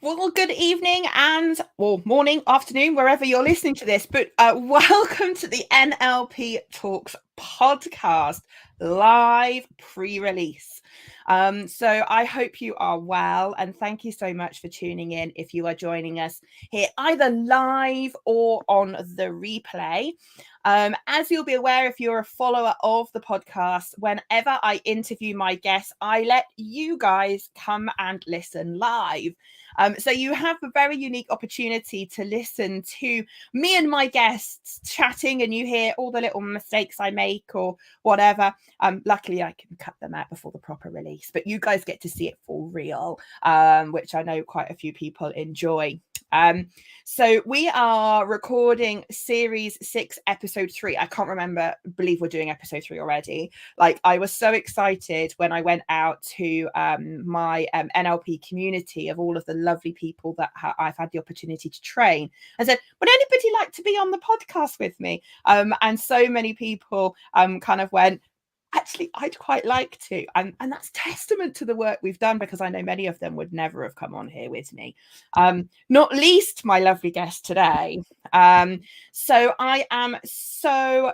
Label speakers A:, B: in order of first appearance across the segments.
A: Well, good evening and morning, afternoon, wherever you're listening to this. But welcome to the NLP Talks Podcast live pre-release. So I hope you are well, and thank you so much for tuning in. If you are joining us here either live or on the replay. As you'll be aware, if you're a follower of the podcast, whenever I interview my guests, I let you guys come and listen live. So you have a very unique opportunity to listen to me and my guests chatting, and you hear all the little mistakes I make or whatever. Luckily, I can cut them out before the proper release, but you guys get to see it for real, which I know quite a few people enjoy. So we are recording series 6, episode 3. I can't believe we're doing episode 3 already. Like, I was so excited when I went out to my NLP community of all of the lovely people that I've had the opportunity to train, and said, would anybody like to be on the podcast with me? And so many people kind of went, actually, I'd quite like to. And that's testament to the work we've done, because I know many of them would never have come on here with me. Not least my lovely guest today. So I am so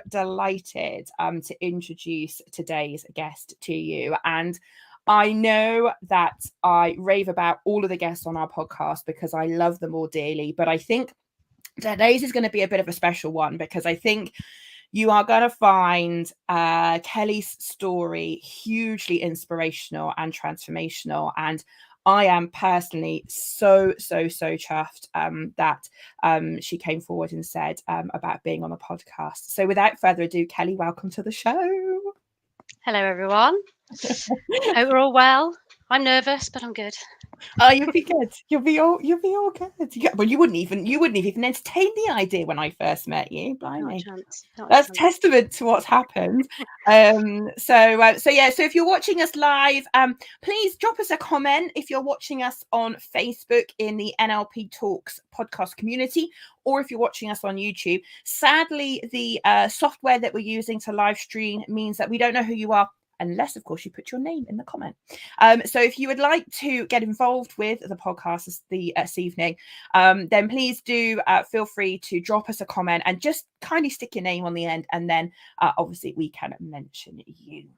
A: delighted to introduce today's guest to you. And I know that I rave about all of the guests on our podcast because I love them all dearly. But I think today's is going to be a bit of a special one, because I think you are going to find Kelly's story hugely inspirational and transformational. And I am personally so chuffed that she came forward and said about being on the podcast. So without further ado, Kelly, welcome to the show.
B: Hello, everyone. Hope we're all well. I'm nervous, but I'm good.
A: Oh, you'll be good. You'll be all good. Well, you wouldn't even entertain the idea when I first met you. Blimey. That's testament to what's happened. So if you're watching us live, please drop us a comment if you're watching us on Facebook in the NLP Talks podcast community, or if you're watching us on YouTube. Sadly, the software that we're using to live stream means that we don't know who you are, unless, of course, you put your name in the comment. So if you would like to get involved with the podcast this evening, then please do feel free to drop us a comment and just kindly stick your name on the end, and then obviously we can mention you.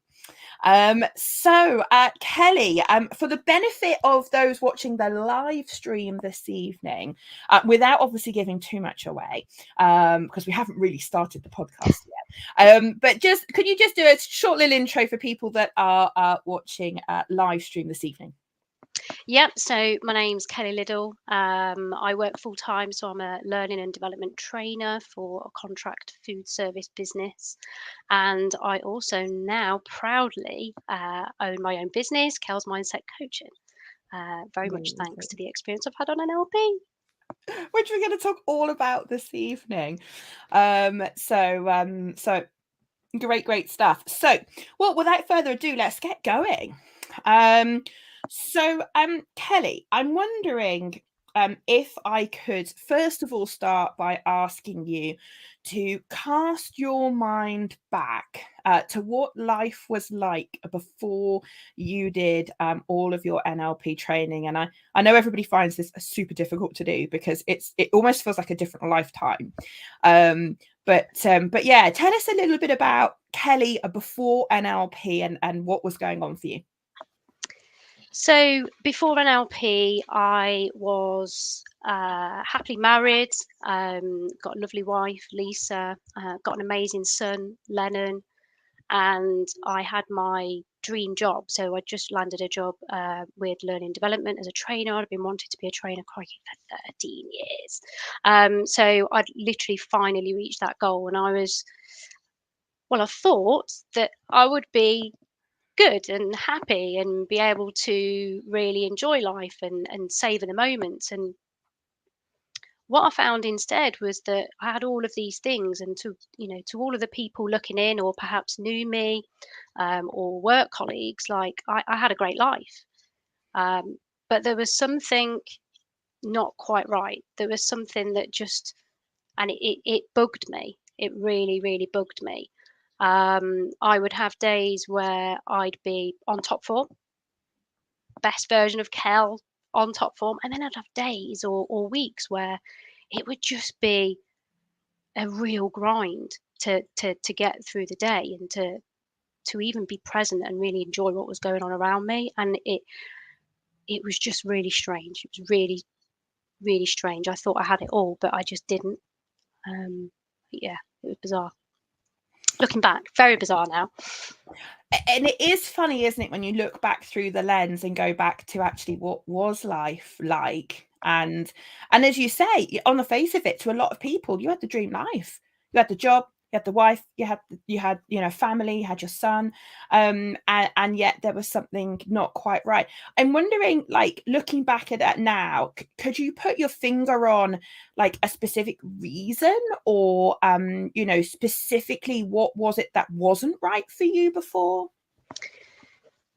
A: So Kelly, for the benefit of those watching the live stream this evening, without obviously giving too much away, because we haven't really started the podcast yet, but could you just do a short little intro for people that are watching live stream this evening?
B: Yep. So my name's Kelly Liddle. I work full time, so I'm a learning and development trainer for a contract food service business, and I also now proudly own my own business, Kel's Mindset Coaching. Very much thanks to the experience I've had on NLP,
A: which we're going to talk all about this evening. So great stuff. So, well, without further ado, let's get going. So, Kelly, I'm wondering if I could first of all start by asking you to cast your mind back to what life was like before you did all of your NLP training. And I know everybody finds this super difficult to do because it almost feels like a different lifetime. But yeah, tell us a little bit about Kelly before NLP and what was going on for you.
B: So before NLP, I was happily married, got a lovely wife, Lisa, got an amazing son, Lennon, and I had my dream job. So I just landed a job with learning development as a trainer. I'd been wanting to be a trainer for 13 years. So I'd literally finally reached that goal, and I thought that I would be good and happy and be able to really enjoy life and savor the moments. And what I found instead was that I had all of these things, and to all of the people looking in or perhaps knew me, or work colleagues, like I had a great life. But there was something not quite right. There was something that just, and it bugged me. It really bugged me. I would have days where I'd be on top form, best version of Kel, on top form, and then I'd have days or weeks where it would just be a real grind to get through the day, and to even be present and really enjoy what was going on around me. And it was just really strange. It was really, really strange. I thought I had it all, but I just didn't. Yeah, it was bizarre. Looking back, very bizarre now.
A: And it is funny, isn't it, when you look back through the lens and go back to actually what was life like. And as you say, on the face of it, to a lot of people, you had the dream life. You had the job, you had the wife, you had family, you had your son, and yet there was something not quite right. I'm wondering, like, looking back at that now, could you put your finger on like a specific reason, or specifically what was it that wasn't right for you before?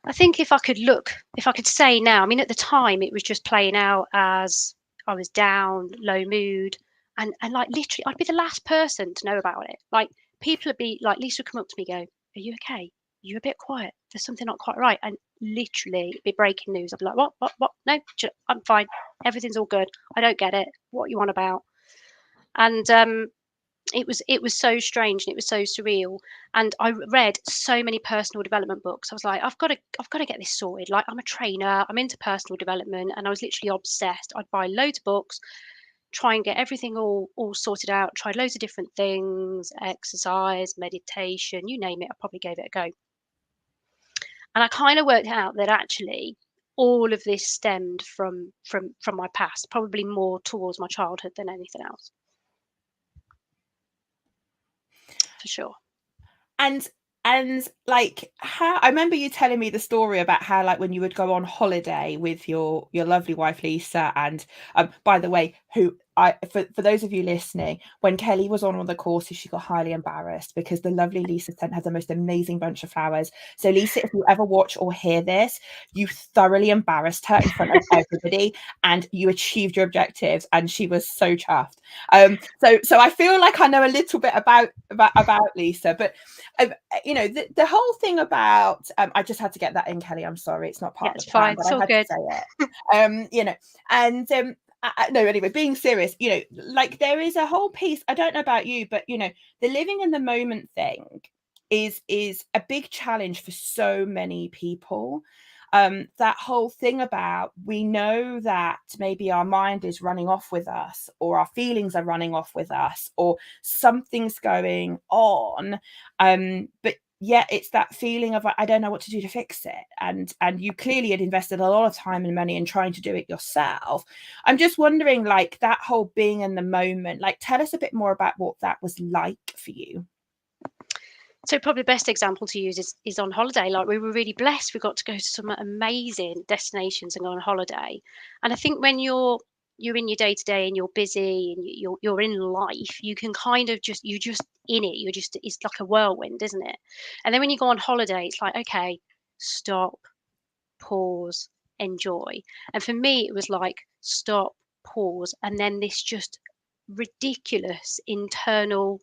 B: I think if I could say now, I mean, at the time it was just playing out as I was down, low mood, and like literally I'd be the last person to know about it. Like, people would be like, Lisa would come up to me, go, "Are you okay? You're a bit quiet. There's something not quite right." And literally it'd be breaking news. I'd be like, what? No, I'm fine. Everything's all good. I don't get it. What you want about? And it was so strange, and it was so surreal. And I read so many personal development books. I was like, I've got to get this sorted. Like, I'm a trainer, I'm into personal development, and I was literally obsessed. I'd buy loads of books, try and get everything all sorted out, tried loads of different things, exercise, meditation, you name it, I probably gave it a go. And I kind of worked out that actually all of this stemmed from my past, probably more towards my childhood than anything else. For sure.
A: And like, how I remember you telling me the story about how, like, when you would go on holiday with your lovely wife Lisa, and by the way, for those of you listening, when Kelly was on one of the courses, she got highly embarrassed because the lovely Lisa sent her the most amazing bunch of flowers. So Lisa, if you ever watch or hear this, you thoroughly embarrassed her in front of everybody, and you achieved your objectives, and she was so chuffed. So I feel like I know a little bit about Lisa, but the whole thing about I just had to get that in, Kelly. I'm sorry, it's not part of the plan, but I had to say it. No, anyway, being serious, like, there is a whole piece. I don't know about you, but the living in the moment thing is a big challenge for so many people. That whole thing about, we know that maybe our mind is running off with us, or our feelings are running off with us, or something's going on, but yeah, it's that feeling of, I don't know what to do to fix it. And you clearly had invested a lot of time and money in trying to do it yourself. I'm just wondering, like, that whole being in the moment, like, tell us a bit more about what that was like for you.
B: So probably the best example to use is on holiday. Like, we were really blessed. We got to go to some amazing destinations and go on holiday. And I think when you're in your day to day and you're busy and you're in life, you can kind of you're just in it. It's like a whirlwind, isn't it? And then when you go on holiday, it's like, okay, stop, pause, enjoy. And for me, it was like, stop, pause, and then this just ridiculous internal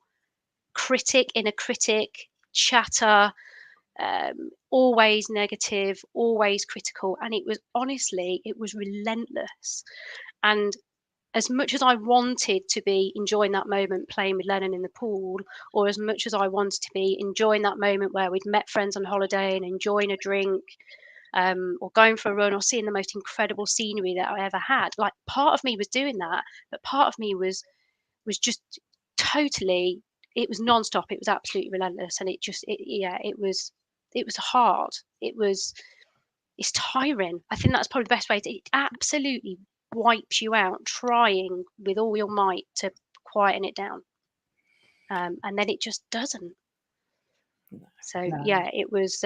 B: inner critic chatter, always negative, always critical. And it was relentless. And as much as I wanted to be enjoying that moment playing with Lennon in the pool, or as much as I wanted to be enjoying that moment where we'd met friends on holiday and enjoying a drink, or going for a run, or seeing the most incredible scenery that I ever had, like, part of me was doing that, but part of me was just totally, it was nonstop. It was absolutely relentless, and it was hard. It's tiring. I think that's probably the best way it absolutely wipes you out, trying with all your might to quieten it down, and then it just doesn't. So no. It was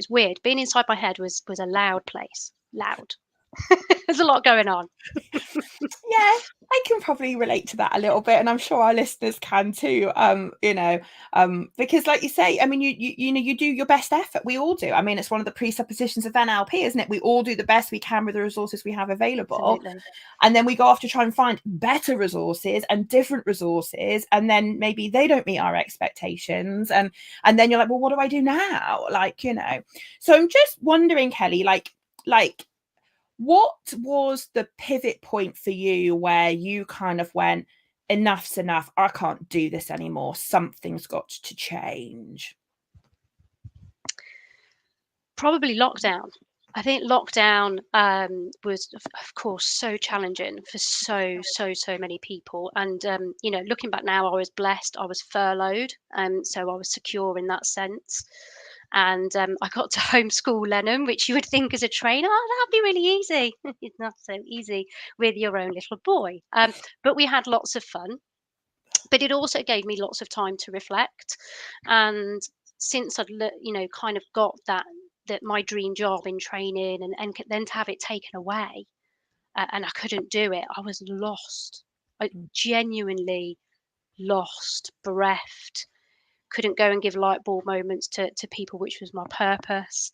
B: weird. Being inside my head was a loud place. Loud. There's a lot going on.
A: Yeah, I can probably relate to that a little bit, and I'm sure our listeners can too. Because, like you say, I mean, you do your best effort. We all do. I mean, it's one of the presuppositions of NLP, isn't it? We all do the best we can with the resources we have available. Absolutely. And then we go off to try and find better resources and different resources, and then maybe they don't meet our expectations, and then you're like, well, what do I do now? Like, so I'm just wondering, Kelly, like, like, what was the pivot point for you where you kind of went, enough's enough, I can't do this anymore, something's got to change?
B: Probably lockdown. I think lockdown was, of course, so challenging for so many people. And, looking back now, I was blessed. I was furloughed, so I was secure in that sense. And I got to homeschool Lennon, which you would think as a trainer, oh, that'd be really easy. It's not so easy with your own little boy. But we had lots of fun. But it also gave me lots of time to reflect. And since I'd, kind of got that my dream job in training, and then to have it taken away, and I couldn't do it, I was lost. I genuinely lost, bereft, couldn't go and give light bulb moments to people, which was my purpose.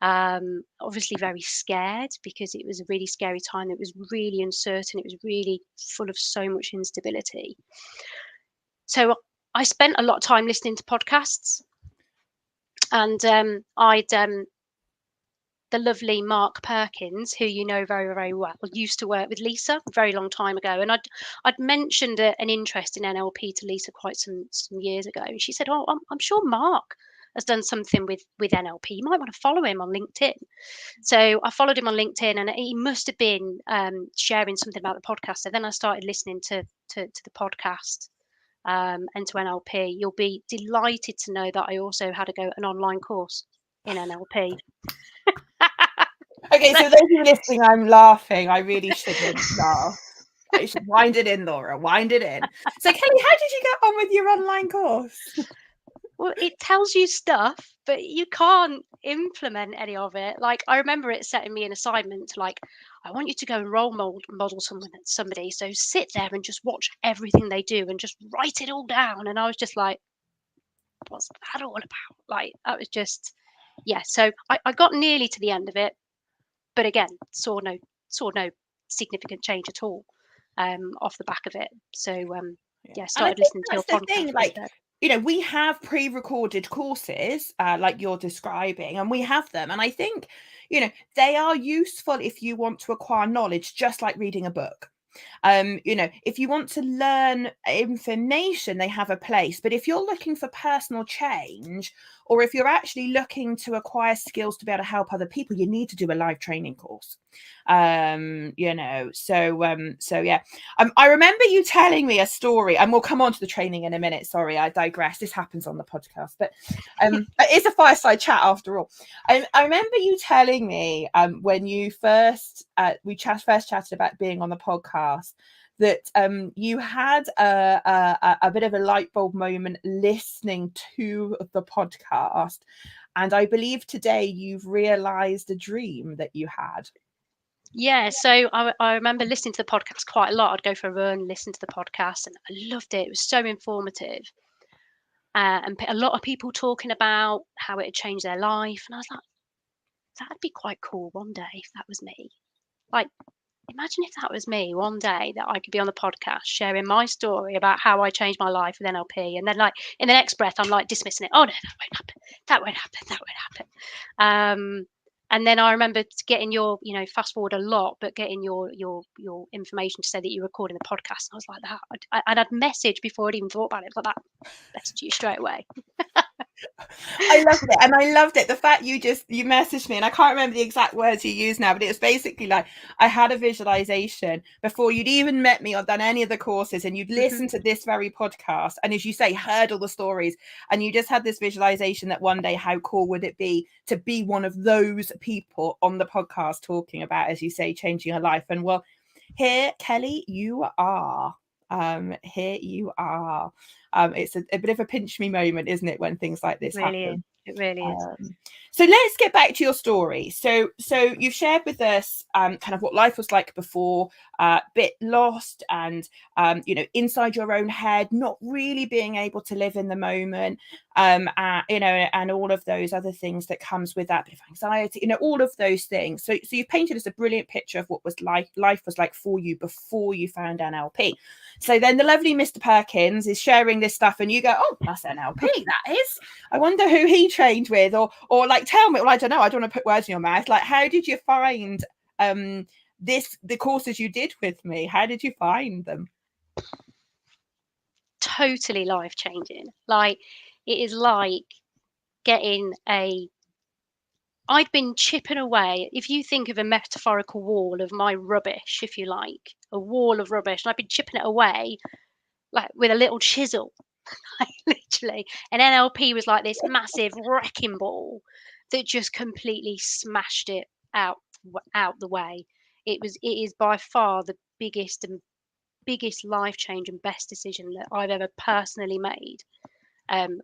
B: Obviously very scared, because it was a really scary time. It was really uncertain. It was really full of so much instability. So I spent a lot of time listening to podcasts, and the lovely Mark Perkins, who you know very, very well, used to work with Lisa a very long time ago. And I'd mentioned an interest in NLP to Lisa quite some years ago. And she said, oh, I'm sure Mark has done something with NLP. You might want to follow him on LinkedIn. So I followed him on LinkedIn, and he must have been sharing something about the podcast. So then I started listening to the podcast, and to NLP. You'll be delighted to know that I also had an online course in NLP.
A: Okay, so those of you listening, I'm laughing. I really shouldn't laugh. I should wind it in, Laura. Wind it in. So, Kelly, how did you get on with your online course?
B: Well, it tells you stuff, but you can't implement any of it. Like, I remember it setting me an assignment, like, I want you to go and role model somebody. So sit there and just watch everything they do and just write it all down. And I was just like, what's that all about? Like, that was just, yeah. So I got nearly to the end of it, but again, saw no significant change at all off the back of it. So started listening to your podcast.
A: Like, we have pre-recorded courses like you're describing, and we have them. And I think, they are useful if you want to acquire knowledge, just like reading a book. If you want to learn information, they have a place. But if you're looking for personal change, or if you're actually looking to acquire skills to be able to help other people, you need to do a live training course. So yeah. I remember you telling me a story, and we'll come on to the training in a minute. Sorry, I digress. This happens on the podcast, but it's a fireside chat after all. I remember you telling me when you first chatted about being on the podcast, that you had a bit of a light bulb moment listening to the podcast, and I believe today you've realized a dream that you had.
B: Yeah, so I remember listening to the podcast quite a lot. I'd go for a run, listen to the podcast, and I loved it. It was so informative. And a lot of people talking about how it had changed their life. And I was like, that'd be quite cool one day if that was me. Like, imagine if that was me one day, that I could be on the podcast sharing my story about how I changed my life with NLP. And then, like, in the next breath, I'm like dismissing it. Oh, no, that won't happen. That won't happen. That won't happen. And then I remember getting your, fast forward a lot, but getting your information to say that you're recording the podcast. And I was like, that. I'd messaged before I'd even thought about it. Like that, messaged you straight away.
A: I loved it. And I loved it. The fact you messaged me, and I can't remember the exact words you used now, but it was basically like, I had a visualization before you'd even met me or done any of the courses, and you'd listened to this very podcast. And as you say, heard all the stories, and you just had this visualization that one day, how cool would it be to be one of those people on the podcast talking about, as you say, changing your life. And well, here, Kelly, you are. Here you are. It's a bit of a pinch me moment, isn't it, when things like this happen?
B: It really is.
A: So let's get back to your story. So you've shared with us kind of what life was like before, bit lost, and inside your own head, not really being able to live in the moment, and all of those other things that comes with that, bit of anxiety, all of those things. So you've painted us a brilliant picture of what was life was like for you before you found NLP. So then the lovely Mr. Perkins is sharing this stuff, and you go, oh, that's NLP, that is. I wonder who he trained with, or like, tell me, well, I don't know, I don't want to put words in your mouth. Like, how did you find the courses you did with me? How did you find them?
B: Totally life-changing. Like, it is like getting I'd been chipping away. If you think of a metaphorical wall of my rubbish, if you like, a wall of rubbish, and I've been chipping it away like with a little chisel, like literally. And NLP was like this massive wrecking ball that just completely smashed it out the way. It is by far the biggest life change and best decision that I've ever personally made.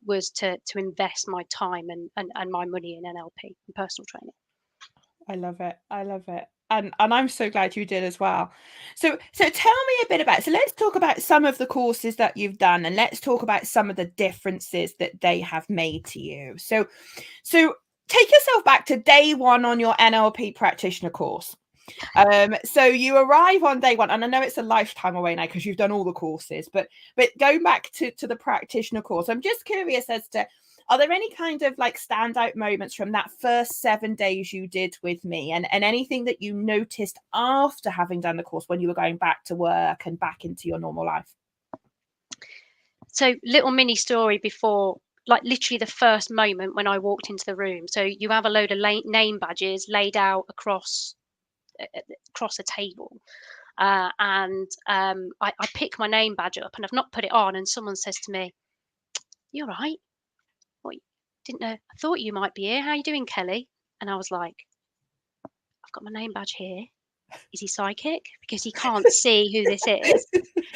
B: Was to invest my time and my money in NLP and personal training.
A: I love it. I love it. And I'm so glad you did as well. So tell me a bit about, so let's talk about some of the courses that you've done, and let's talk about some of the differences that they have made to you. So take yourself back to day one on your NLP practitioner course. So you arrive on day one, and I know it's a lifetime away now because you've done all the courses, but going back to the practitioner course, I'm just curious as to, are there any kind of like standout moments from that first 7 days you did with me, and anything that you noticed after having done the course when you were going back to work and back into your normal life?
B: So, little mini story before, like literally the first moment when I walked into the room. So you have a load of name badges laid out across a table. And I pick my name badge up, and I've not put it on, and someone says to me, "You're right. What, didn't know? I thought you might be here. How you doing, Kelly?" And I was like, "I've got my name badge here. Is he psychic? Because he can't see who this is."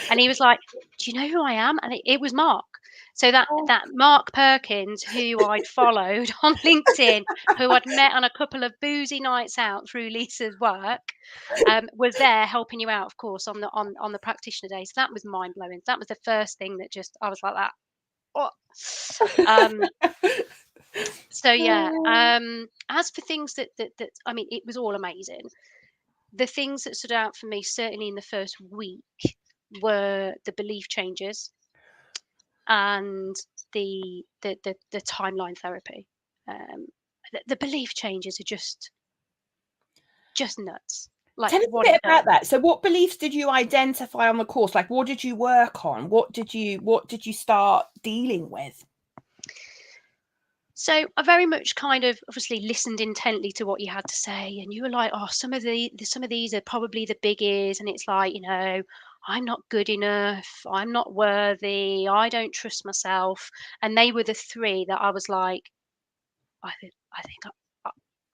B: And he was like, "Do you know who I am?" And it was Mark. So that Mark Perkins, who I'd followed on LinkedIn, who I'd met on a couple of boozy nights out through Lisa's work, was there helping you out, of course, on the practitioner day. So that was mind blowing. That was the first thing that just, I was like that. Oh. So yeah. As for things that I mean, it was all amazing. The things that stood out for me, certainly in the first week, were the belief changes and the timeline therapy. The belief changes are just nuts. Like,
A: Tell me a bit about that. So what beliefs did you identify on the course? Like, what did you work on? What did you start dealing with?
B: So I very much kind of obviously listened intently to what you had to say, and you were like, "Oh, some of these are probably the biggies," and it's like, I'm not good enough, I'm not worthy, I don't trust myself, and they were the three that I was like, I think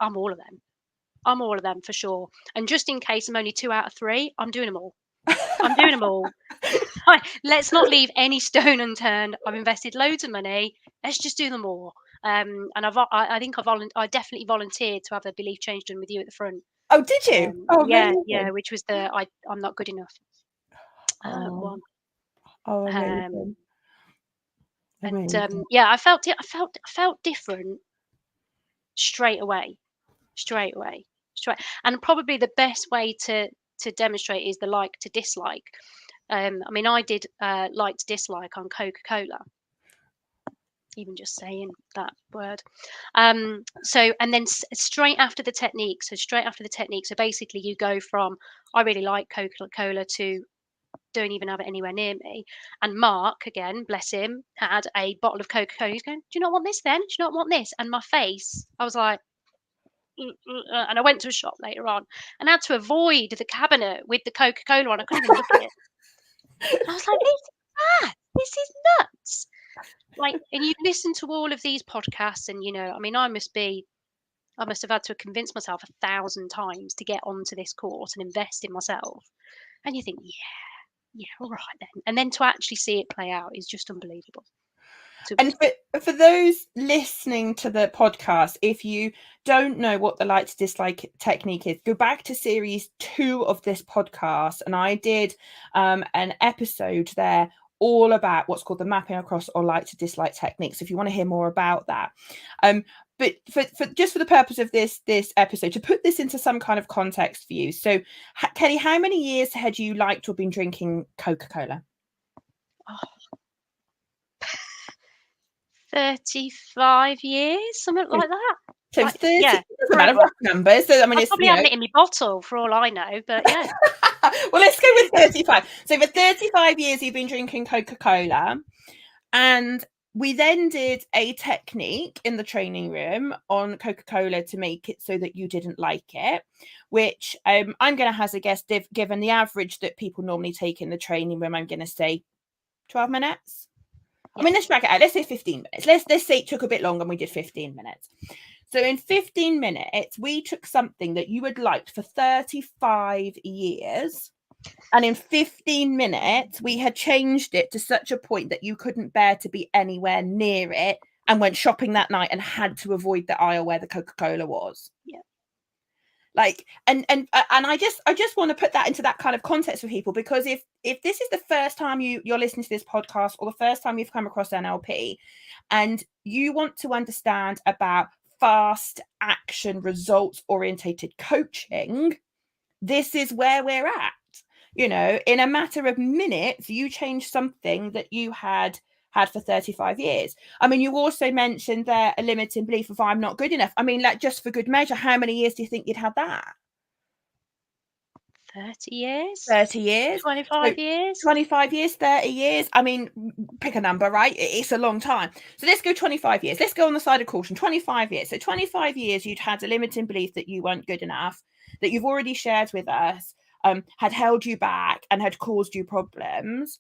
B: I'm all of them. I'm all of them for sure. And just in case I'm only 2 out of 3, I'm doing them all. I'm doing them all. Let's not leave any stone unturned. I've invested loads of money. Let's just do them all. And I think I definitely volunteered to have a belief change done with you at the front.
A: Oh, did you? Oh,
B: yeah,
A: amazing.
B: which was I'm not good enough. One.
A: Oh, amazing.
B: And yeah, I felt different straight away. And probably the best way to demonstrate is the like to dislike. I mean, I did like to dislike on Coca-Cola. Even just saying that word. So, and then straight after the technique. So basically you go from, I really like Coca-Cola, to don't even have it anywhere near me. And Mark, again, bless him, had a bottle of Coca-Cola. He's going, "Do you not want this then? Do you not want this?" And my face, I was like, and I went to a shop later on and had to avoid the cabinet with the Coca-Cola on. I couldn't even look at it. I was like, this is nuts. Like, and you listen to all of these podcasts, and I mean, I must have had to convince myself 1,000 times to get onto this course and invest in myself. And you think, yeah, all right then. And then to actually see it play out is just unbelievable.
A: And for those listening to the podcast, if you don't know what the like to dislike technique is, go back to series 2 of this podcast, and I did an episode there all about what's called the mapping across or like to dislike techniques, if you want to hear more about that. But for just for the purpose of this episode, to put this into some kind of context for you. So, Kelly, how many years had you liked or been drinking Coca-Cola?
B: 35 years, something like that.
A: So
B: Like,
A: 30,
B: yeah,
A: doesn't matter, rough numbers. So, I mean,
B: I'm
A: it's,
B: probably having it in my bottle for all I know, but yeah.
A: well, let's go with 35. So for 35 years, you've been drinking Coca-Cola. And we then did a technique in the training room on Coca-Cola to make it so that you didn't like it, which I'm going to hazard a guess, given the average that people normally take in the training room, I'm going to say 12 minutes. I mean, let's drag it out. Let's say 15 minutes. Let's say it took a bit longer and we did 15 minutes. So in 15 minutes, we took something that you had liked for 35 years. And in 15 minutes, we had changed it to such a point that you couldn't bear to be anywhere near it, and went shopping that night and had to avoid the aisle where the Coca-Cola was.
B: Yeah.
A: Like, and I just want to put that into that kind of context for people, because if this is the first time you're listening to this podcast, or the first time you've come across NLP, and you want to understand about fast action, results orientated coaching, this is where we're at. You know, in a matter of minutes, you change something that you had for 35 years. I mean, you also mentioned there a limiting belief of I'm not good enough. I mean, like, just for good measure, how many years do you think you'd had that?
B: 30 years?
A: 30 years?
B: 25 years?
A: 25 years, 30 years. I mean, pick a number, right? It's a long time. So let's go 25 years. Let's go on the side of caution. 25 years. So 25 years, you'd had a limiting belief that you weren't good enough, that you've already shared with us, had held you back and had caused you problems.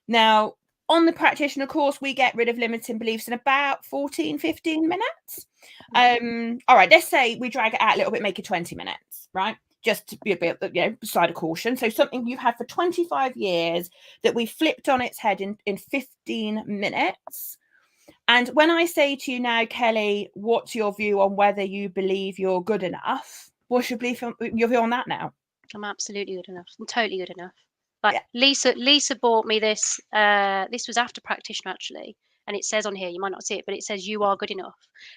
A: Now, on the practitioner course, we get rid of limiting beliefs in about 14, 15 minutes. All right, let's say we drag it out a little bit, make it 20 minutes, right? Just to be a bit, side of caution. So something you've had for 25 years that we flipped on its head in 15 minutes. And when I say to you now, Kelly, what's your view on whether you believe you're good enough? What's your view on that now?
B: I'm absolutely good enough. I'm totally good enough. Like, yeah. Lisa bought me this. This was after practitioner, actually. And it says on here, you might not see it, but it says you are good enough.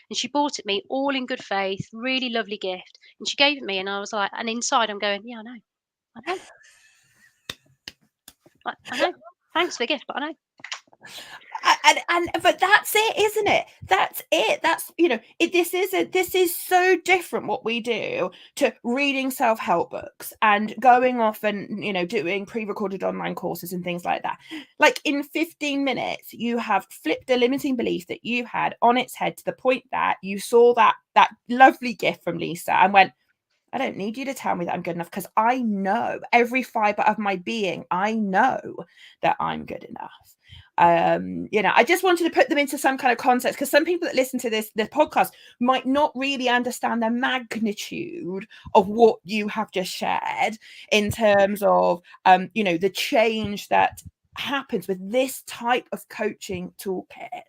B: And she bought it me all in good faith, really lovely gift. And she gave it me, and I was like, and inside I'm going, yeah, I know. I know. Thanks for the gift, but I know.
A: But that's it, isn't it? That's it. That's, this is so different what we do to reading self-help books and going off and, doing pre-recorded online courses and things like that. Like, in 15 minutes, you have flipped a limiting belief that you had on its head, to the point that you saw that lovely gift from Lisa and went, I don't need you to tell me that I'm good enough, because I know, every fiber of my being, I know that I'm good enough. I just wanted to put them into some kind of context, because some people that listen to this podcast might not really understand the magnitude of what you have just shared in terms of the change that happens with this type of coaching toolkit.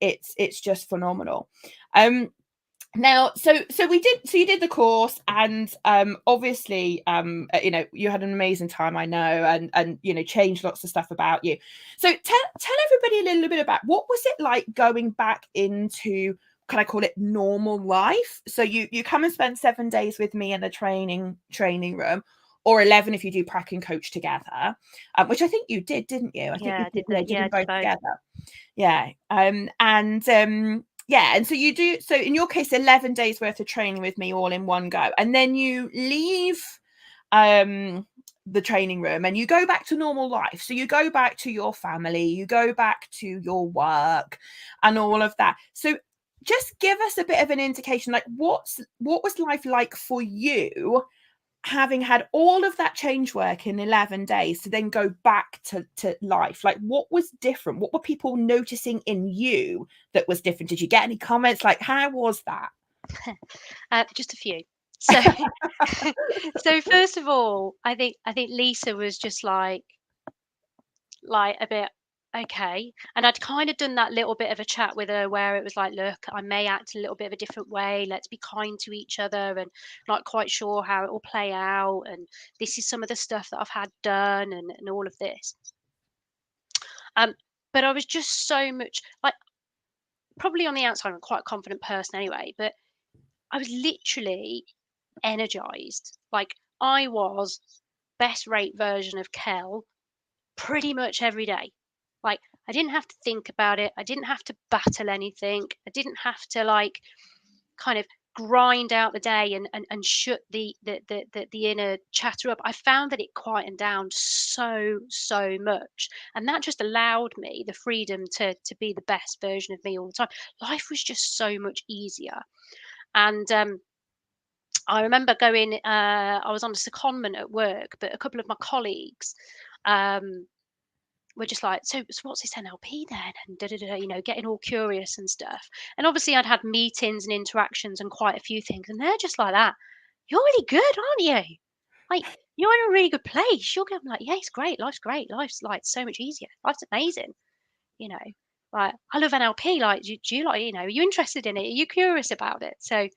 A: It's just phenomenal. Now, so you did the course, and obviously you had an amazing time, I know, and changed lots of stuff about you. So tell everybody a little bit about, what was it like going back into, can I call it, normal life? So you come and spend 7 days with me in the training room, or 11 if you do prac and coach together, which I think you did, didn't you? I think you did them both together. Yeah. And so you do, so in your case, 11 days worth of training with me all in one go. And then you leave the training room and you go back to normal life. So you go back to your family, you go back to your work and all of that. So just give us a bit of an indication, like, what was life like for you, having had all of that change work in 11 days to then go back to life? Like, what was different? What were people noticing in you that was different? Did you get any comments? Like, how was that?
B: Just a few. So, so first of all, I think Lisa was just like a bit, okay. And I'd kind of done that little bit of a chat with her where it was like, look, I may act a little bit of a different way. Let's be kind to each other, and not quite sure how it will play out. And this is some of the stuff that I've had done, and all of this. But I was just so much like, probably on the outside, I'm quite a confident person anyway, but I was literally energized. Like, I was best rate version of Kel pretty much every day. Like, I didn't have to think about it. I didn't have to battle anything. I didn't have to like kind of grind out the day and shut the inner chatter up. I found that it quietened down so much, and that just allowed me the freedom to be the best version of me all the time. Life was just so much easier. And I remember going, I was on a secondment at work, but a couple of my colleagues um, were just like, so what's this NLP then? And da, da, da, getting all curious and stuff. And obviously, I'd had meetings and interactions and quite a few things, and they're just like that. You're really good, aren't you? Like, you're in a really good place. You're good. I'm like, yeah, it's great. Life's great. Life's like so much easier. Life's amazing. You know, like I love NLP. Like, do you like, are you interested in it? Are you curious about it? So,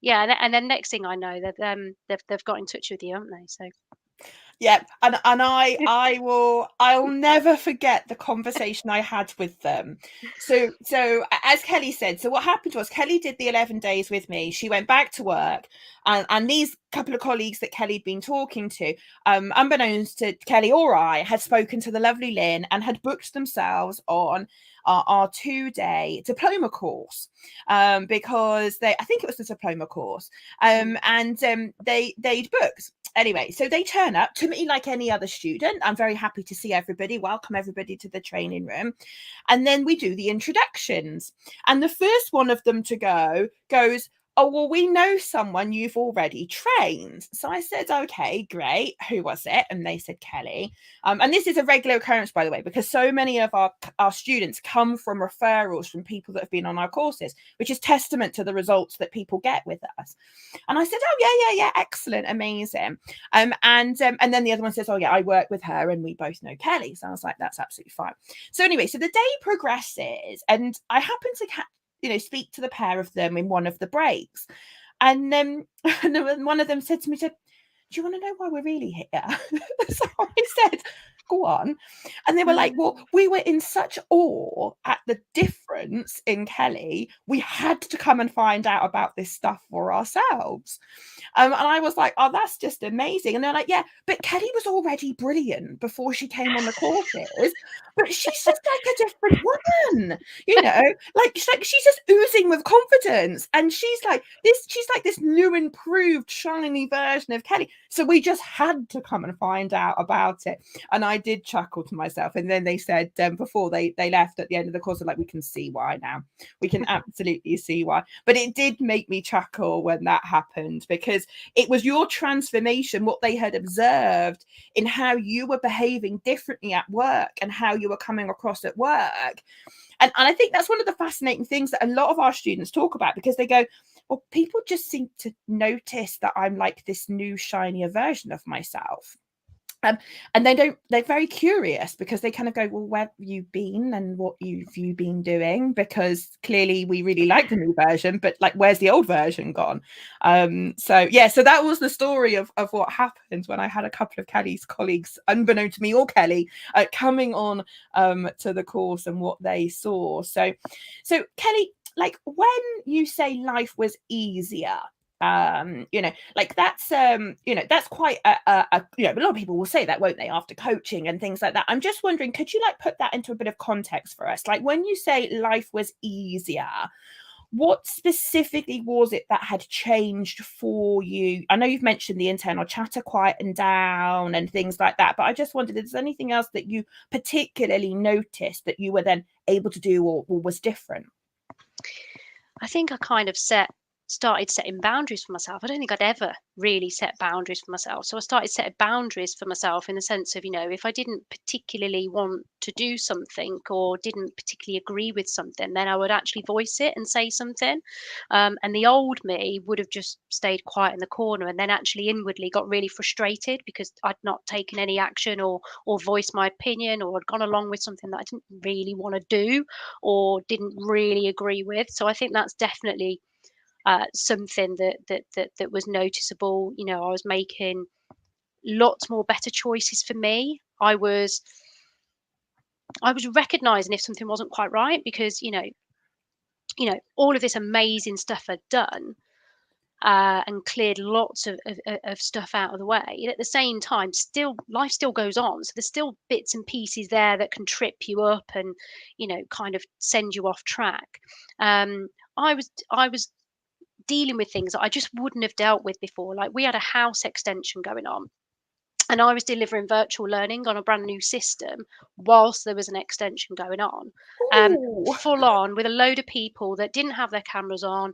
B: yeah. And then next thing I know, they've got in touch with you, haven't they? So.
A: Yeah, and I'll never forget the conversation I had with them. So as Kelly said, so what happened was Kelly did the 11 days with me. She went back to work, and these couple of colleagues that Kelly'd been talking to, unbeknownst to Kelly or I, had spoken to the lovely Lynn and had booked themselves on our 2-day diploma course, because I think it was the diploma course, and they'd booked. Anyway, so they turn up to me like any other student. I'm very happy to see everybody, welcome everybody to the training room. And then we do the introductions. And the first one of them to goes, oh, well, we know someone you've already trained. So I said, okay, great. Who was it? And they said, Kelly. And this is a regular occurrence, by the way, because so many of our students come from referrals from people that have been on our courses, which is testament to the results that people get with us. And I said, oh, yeah, excellent, amazing. And then the other one says, oh, yeah, I work with her and we both know Kelly. So I was like, that's absolutely fine. So anyway, so the day progresses and I happen to speak to the pair of them in one of the breaks. And one of them said to me, do you want to know why we're really here? So I said, go on. And they were like, well, we were in such awe at the difference in Kelly. We had to come and find out about this stuff for ourselves. And I was like, oh, that's just amazing. And they're like, yeah, but Kelly was already brilliant before she came on the courses, but she's just like a different woman, like she's just oozing with confidence. And she's like this new, improved, shiny version of Kelly. So we just had to come and find out about it. And I did chuckle to myself. And then they said, before they left at the end of the course, like, we can see why now. We can absolutely see why. But it did make me chuckle when that happened, because it was your transformation, what they had observed in how you were behaving differently at work and how you were coming across at work. And I think that's one of the fascinating things that a lot of our students talk about, because they go, well, people just seem to notice that I'm like this new, shinier version of myself. And they're very curious, because they kind of go, well, where have you been and what have you been doing? Because clearly we really like the new version, but like, where's the old version gone? So that was the story of what happened when I had a couple of Kelly's colleagues, unbeknown to me or Kelly, coming on to the course and what they saw. So Kelly, like, when you say life was easier, like that's that's quite a lot of people will say that, won't they, after coaching and things like that. I'm just wondering, could you like put that into a bit of context for us? Like, when you say life was easier, what specifically was it that had changed for you? I know you've mentioned the internal chatter quietened down and things like that, but I just wondered, is there anything else that you particularly noticed that you were then able to do or was different?
B: I think I kind of started setting boundaries for myself. I don't think I'd ever really set boundaries for myself. So I started setting boundaries for myself in the sense of, if I didn't particularly want to do something or didn't particularly agree with something, then I would actually voice it and say something. And the old me would have just stayed quiet in the corner, and then actually inwardly got really frustrated because I'd not taken any action or voiced my opinion, or had gone along with something that I didn't really want to do or didn't really agree with. So I think that's definitely something that was noticeable. I was making lots more better choices for me. I was recognizing if something wasn't quite right, because all of this amazing stuff I'd done, and cleared lots of stuff out of the way. And at the same time, life still goes on. So there's still bits and pieces there that can trip you up and, kind of send you off track. I was dealing with things that I just wouldn't have dealt with before. Like, we had a house extension going on, and I was delivering virtual learning on a brand new system whilst there was an extension going on,
A: Ooh,
B: full on, with a load of people that didn't have their cameras on,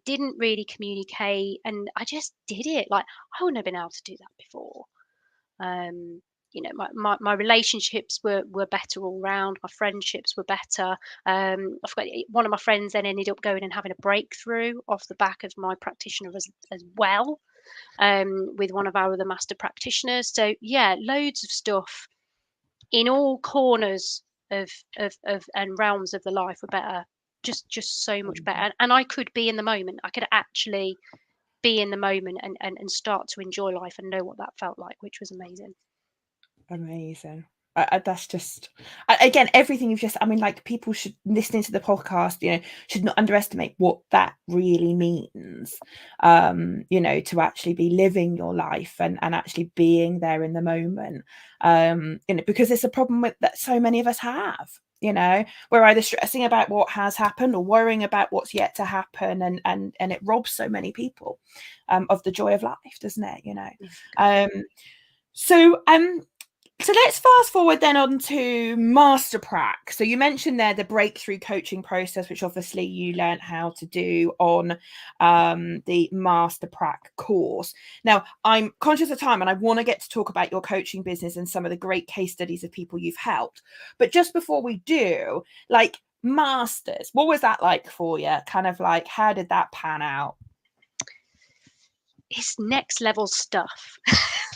B: didn't really communicate, and I just did it. Like, I wouldn't have been able to do that before. Um, my relationships were better all round. My friendships were better. I forgot, one of my friends then ended up going and having a breakthrough off the back of my practitioner as well, with one of our other master practitioners. So yeah, loads of stuff in all corners of and realms of the life were better. Just so much better. And I could be in the moment. I could actually be in the moment and start to enjoy life and know what that felt like, which was amazing.
A: amazing. That's just, again, everything you've just, I mean, like, people should, listening to the podcast, should not underestimate what that really means, to actually be living your life and actually being there in the moment, because it's a problem that so many of us have. We're either stressing about what has happened or worrying about what's yet to happen, and it robs so many people of the joy of life, doesn't it? So let's fast forward then on to Master Prac. So you mentioned there the breakthrough coaching process, which obviously you learned how to do on the Master Prac course. Now, I'm conscious of time and I want to get to talk about your coaching business and some of the great case studies of people you've helped. But just before we do, like, Masters, what was that like for you? Kind of like, how did that pan out?
B: It's next level stuff.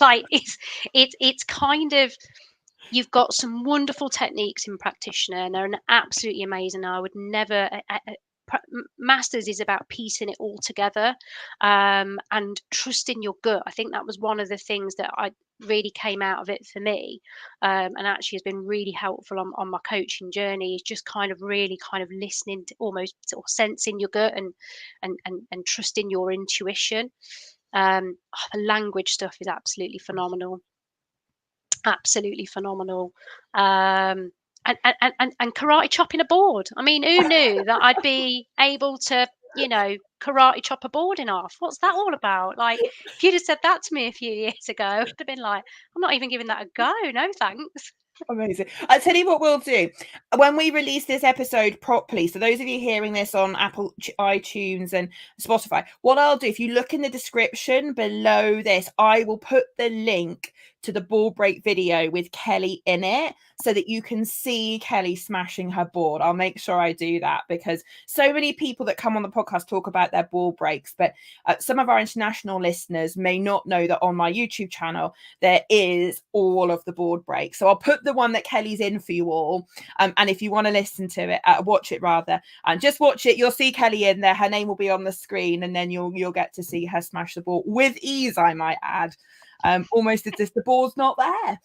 B: Like, it's kind of, you've got some wonderful techniques in practitioner and they're absolutely amazing. I would never, Masters is about piecing it all together, and trusting your gut. I think that was one of the things that I really came out of it for me, and actually has been really helpful on my coaching journey, is just kind of really kind of listening to, almost sort of sensing your gut and trusting your intuition. The language stuff is absolutely phenomenal. Absolutely phenomenal. And karate chopping a board. I mean, who knew that I'd be able to, karate chop a board in half? What's that all about? Like, if you'd have said that to me a few years ago, I'd have been like, I'm not even giving that a go. No, thanks.
A: Amazing. I'll tell you what we'll do. When we release this episode properly, so those of you hearing this on Apple iTunes and Spotify, what I'll do, if you look in the description below this, I will put the link to the board break video with Kelly in it so that you can see Kelly smashing her board. I'll make sure I do that, because so many people that come on the podcast talk about their board breaks, but some of our international listeners may not know that on my YouTube channel there is all of the board breaks. So I'll put the one that Kelly's in for you all, and if you want to listen to it, watch it rather, and just watch it, you'll see Kelly in there. Her name will be on the screen, and then you'll get to see her smash the board with ease, I might add. Almost as if the board's not there.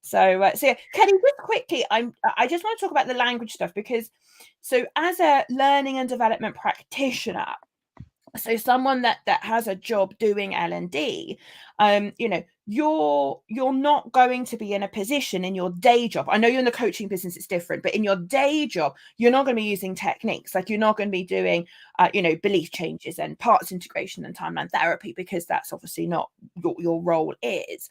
A: So yeah, Kelly, just quickly, I just want to talk about the language stuff, because so as a learning and development practitioner, so someone that has a job doing L&D, you're not going to be in a position in your day job. I know you're in the coaching business, it's different, but in your day job, you're not going to be using techniques. Like, you're not going to be doing, belief changes and parts integration and timeline therapy, because that's obviously not what your role is.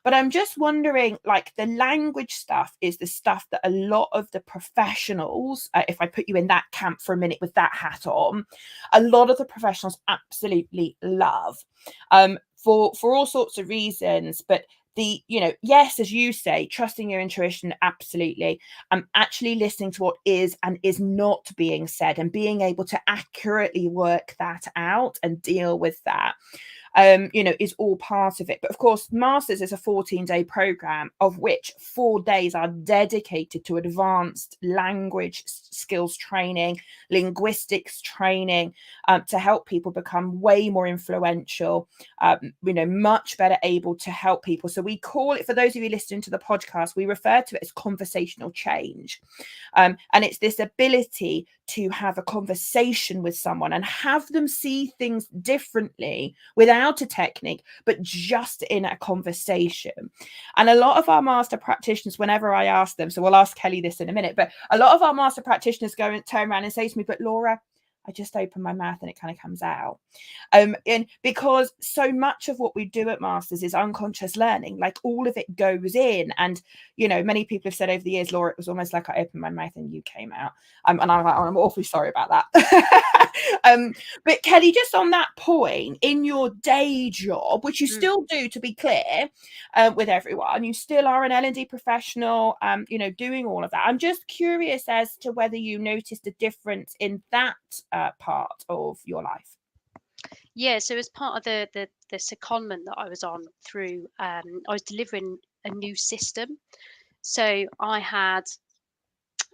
A: But I'm just wondering, like, the language stuff is the stuff that a lot of the professionals, if I put you in that camp for a minute with that hat on, a lot of the professionals absolutely love, for all sorts of reasons. But yes, as you say, trusting your intuition, absolutely. Actually listening to what is and is not being said and being able to accurately work that out and deal with that, is all part of it. But of course, Masters is a 14-day program, of which 4 days are dedicated to advanced language skills training, linguistics training, to help people become way more influential, much better able to help people. So we call it, for those of you listening to the podcast, we refer to it as conversational change. And it's this ability to have a conversation with someone and have them see things differently without a technique, but just in a conversation. And a lot of our master practitioners, whenever I ask them, so we'll ask Kelly this in a minute, but a lot of our master practitioners go and turn around and say to me, but Laura, I just open my mouth and it kind of comes out. And because so much of what we do at Masters is unconscious learning, like all of it goes in. And, you know, many people have said over the years, Laura, it was almost like I opened my mouth and you came out. And I'm like, oh, I'm awfully sorry about that. But Kelly, just on that point, in your day job, which you still do, to be clear, with everyone, you still are an L&D professional, you know, doing all of that. I'm just curious as to whether you noticed a difference in that part of your life.
B: Yeah, so as part of the secondment that I was on through, I was delivering a new system. So I had,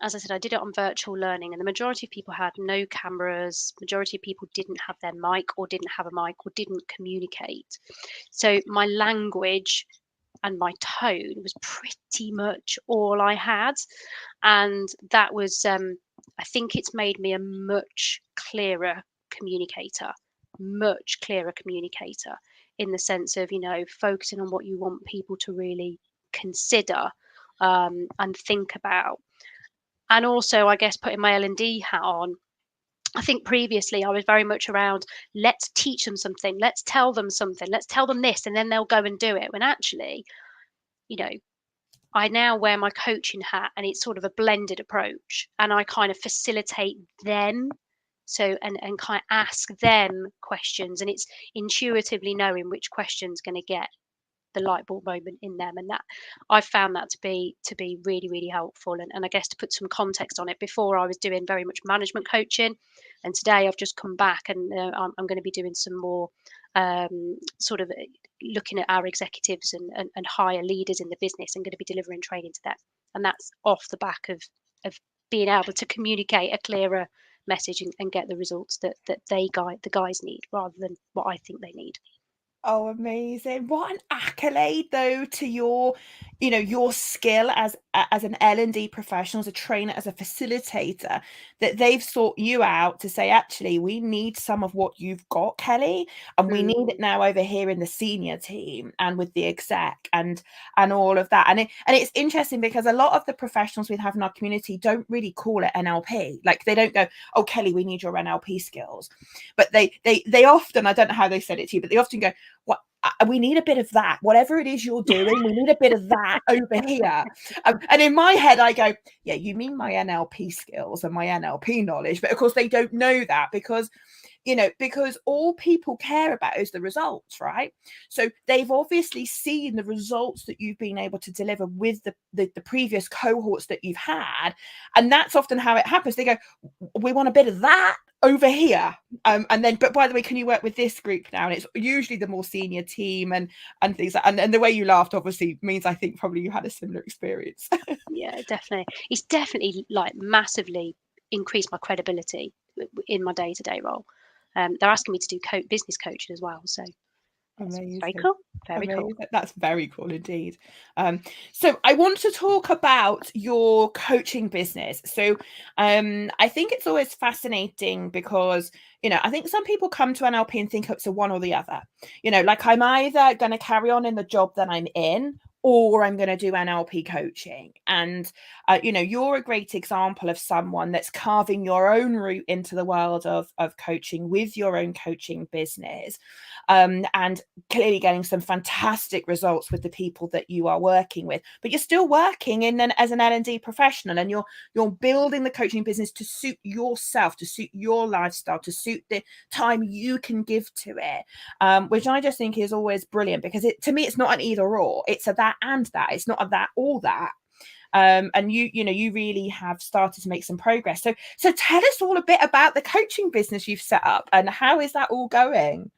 B: as I said, I did it on virtual learning, and the majority of people had no cameras. Majority of people didn't have their mic or didn't have a mic or didn't communicate. So my language and my tone was pretty much all I had. And that was, I think it's made me a much clearer communicator in the sense of, you know, focusing on what you want people to really consider and think about. And also, I guess, putting my L&D hat on, I think previously I was very much around, let's teach them something, let's tell them something, let's tell them this, and then they'll go and do it. When actually, you know, I now wear my coaching hat and it's sort of a blended approach, and I kind of facilitate them. So, and kind of ask them questions, and it's intuitively knowing which question's going to get the light bulb moment in them. And that I've found that to be really, really helpful. And I guess to put some context on it, before I was doing very much management coaching, and today I've just come back and I'm going to be doing some more sort of looking at our executives and higher leaders in the business, and going to be delivering training to them. And that's off the back of being able to communicate a clearer message and get the results that the guys need, rather than what I think they need.
A: Oh, amazing. What an accolade, though, to your, you know, your skill as an L&D professional, as a trainer, as a facilitator, that they've sought you out to say, actually, we need some of what you've got, Kelly, and we need it now over here in the senior team and with the exec and all of that. And it's interesting because a lot of the professionals we have in our community don't really call it NLP. Like, they don't go, oh, Kelly, we need your NLP skills. But they often, I don't know how they said it to you, but they often go, what, we need a bit of that, whatever it is you're doing, we need a bit of that over here. And in my head I go, yeah, you mean my NLP skills and my NLP knowledge. But of course they don't know that, because you know, because all people care about is the results, right? So they've obviously seen the results that you've been able to deliver with the previous cohorts that you've had, and that's often how it happens. They go, we want a bit of that over here, and then, but by the way, can you work with this group now? And it's usually the more senior team and things like, and the way you laughed obviously means I think probably you had a similar experience.
B: Yeah, definitely. It's definitely like massively increased my credibility in my day-to-day role. They're asking me to do business coaching as well, so
A: Amazing.
B: very cool. Very cool.
A: That's very cool indeed. So I want to talk about your coaching business. So I think it's always fascinating because, you know, I think some people come to NLP and think it's a one or the other. You know, like I'm either going to carry on in the job that I'm in, or I'm going to do NLP coaching. And, you know, you're a great example of someone that's carving your own route into the world of coaching with your own coaching business, and clearly getting some fantastic results with the people that you are working with. But you're still working as an L&D professional, and you're building the coaching business to suit yourself, to suit your lifestyle, to suit the time you can give to it, which I just think is always brilliant, because to me, it's not an either or, it's a that and that. It's not a that or that. And you know, you really have started to make some progress. So tell us all a bit about the coaching business you've set up, and how is that all going?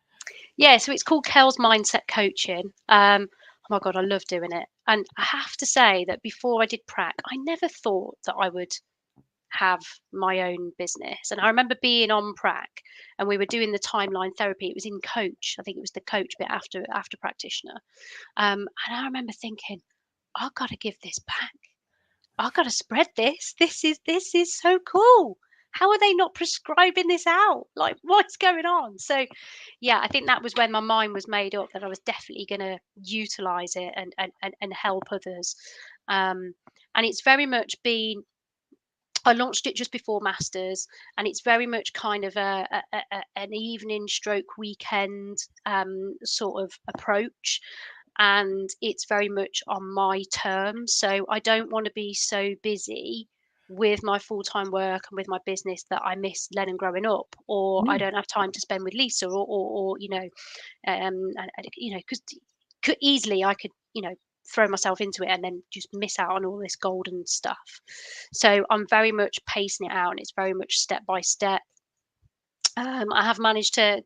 B: Yeah, so it's called Kel's Mindset Coaching. Oh my God, I love doing it. And I have to say that before I did prac, I never thought that I would have my own business. And I remember being on prac and we were doing the timeline therapy. It was in coach. I think it was the coach bit after practitioner. And I remember thinking, I've got to give this back. I've got to spread this. This is so cool. how are they not prescribing this out? Like, what's going on? So, yeah, I think that was when my mind was made up that I was definitely going to utilize it and help others. And it's very much been, I launched it just before Masters, and it's very much kind of an evening stroke weekend sort of approach. And it's very much on my terms. So I don't want to be so busy with my full-time work and with my business that I miss Lennon growing up, or I
A: Mm.
B: don't have time to spend with Lisa, or because easily I could, throw myself into it and then just miss out on all this golden stuff. So I'm very much pacing it out, and it's very much step by step. I have managed to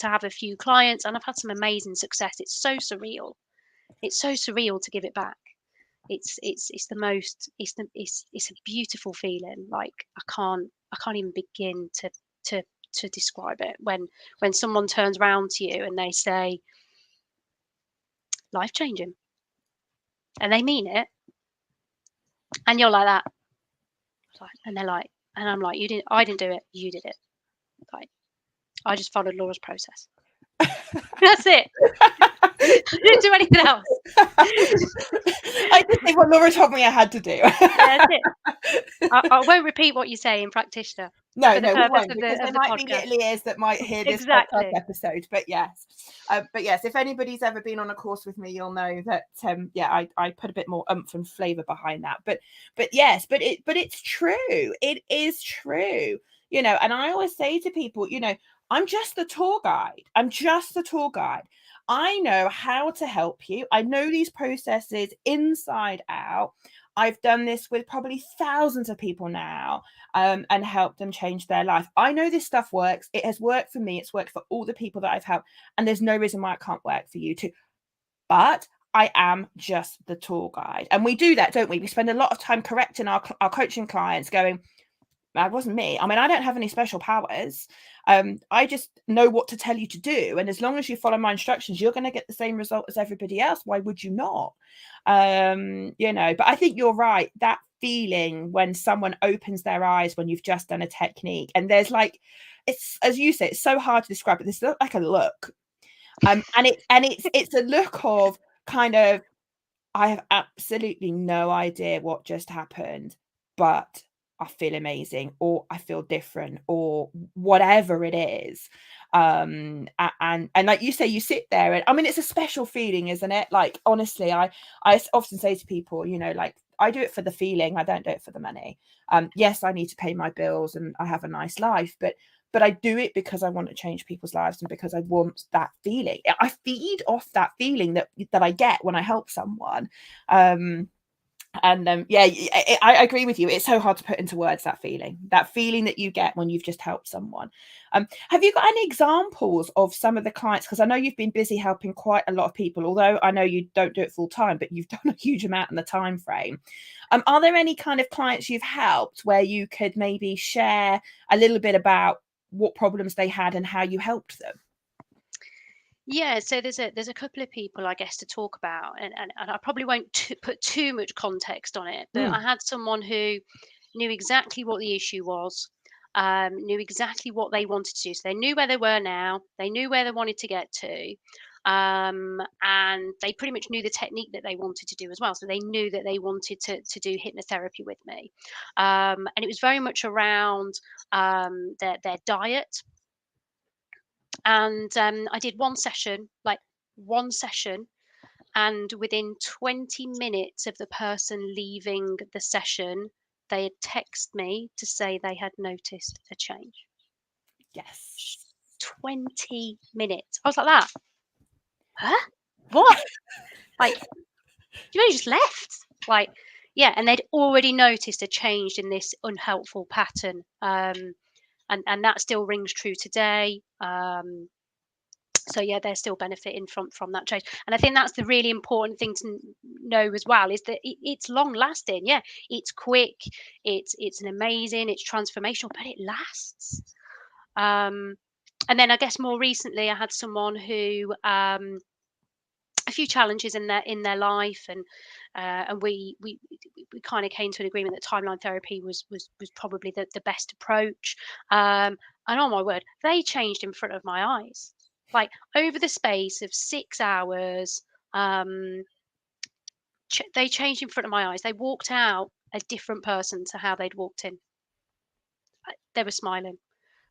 B: have a few clients, and I've had some amazing success. It's so surreal. It's so surreal to give it back. It's the most it's a beautiful feeling. Like I can't even begin to describe it. When someone turns around to you and they say life changing, and they mean it, and you're like that, and they're like, and I'm like, I didn't do it, you did it. Like, I just followed Laura's process. That's it. I didn't do anything else.
A: I just did what Laura told me I had to do.
B: That's it. I won't repeat what you say in practitioner.
A: No,
B: For the
A: we
B: purpose
A: won't,
B: of
A: because there
B: the
A: might be
B: podcast.
A: little ears that might hear this podcast
B: Exactly.
A: episode. But yes, if anybody's ever been on a course with me, you'll know that I put a bit more oomph and flavour behind that. But it's true. It is true. And I always say to people, I'm just the tour guide. I know how to help you. I know these processes inside out. I've done this with probably thousands of people now, and help them change their life. I know this stuff works. It has worked for me. It's worked for all the people that I've helped. And there's no reason why it can't work for you too. But I am just the tour guide. And we do that, don't we? We spend a lot of time correcting our coaching clients, going, that wasn't me. I mean, I don't have any special powers. I just know what to tell you to do. And as long as you follow my instructions, you're going to get the same result as everybody else. Why would you not? But I think you're right. That feeling when someone opens their eyes when you've just done a technique, and there's like, it's, as you say, it's so hard to describe, but this is like a look. And it's a look of kind of, I have absolutely no idea what just happened, but I feel amazing, or I feel different, or whatever it is. And like you say, you sit there, and I mean, it's a special feeling, isn't it? Like, honestly, I often say to people, like, I do it for the feeling. I don't do it for the money. Yes, I need to pay my bills and I have a nice life, but I do it because I want to change people's lives, and because I want that feeling. I feed off that feeling that I get when I help someone. I agree with you. It's so hard to put into words, that feeling that you get when you've just helped someone. Have you got any examples of some of the clients? Because I know you've been busy helping quite a lot of people, although I know you don't do it full time, but you've done a huge amount in the time frame. Are there any kind of clients you've helped where you could maybe share a little bit about what problems they had and how you helped them?
B: Yeah, so there's a couple of people, I guess, to talk about, and I probably won't put too much context on it, but I had someone who knew exactly what the issue was, knew exactly what they wanted to do. So they knew where they were now, they knew where they wanted to get to, and they pretty much knew the technique that they wanted to do as well. So they knew that they wanted to do hypnotherapy with me, and it was very much around their diet. And I did one session, and within 20 minutes of the person leaving the session, they had texted me to say they had noticed a change.
A: Yes.
B: 20 minutes. I was like that. Huh? What? Like, you only just left. Like, yeah, and they'd already noticed a change in this unhelpful pattern. And that still rings true today. So yeah, they're still benefiting from that change, and I think that's the really important thing to know as well, is that it's long lasting. Yeah, it's quick, it's an amazing, it's transformational, but it lasts. And then I guess more recently, I had someone who a few challenges in their life, and we kind of came to an agreement that timeline therapy was probably the best approach. And oh my word, they changed in front of my eyes, like over the space of 6 hours. They changed in front of my eyes. They walked out a different person to how they'd walked in. They were smiling.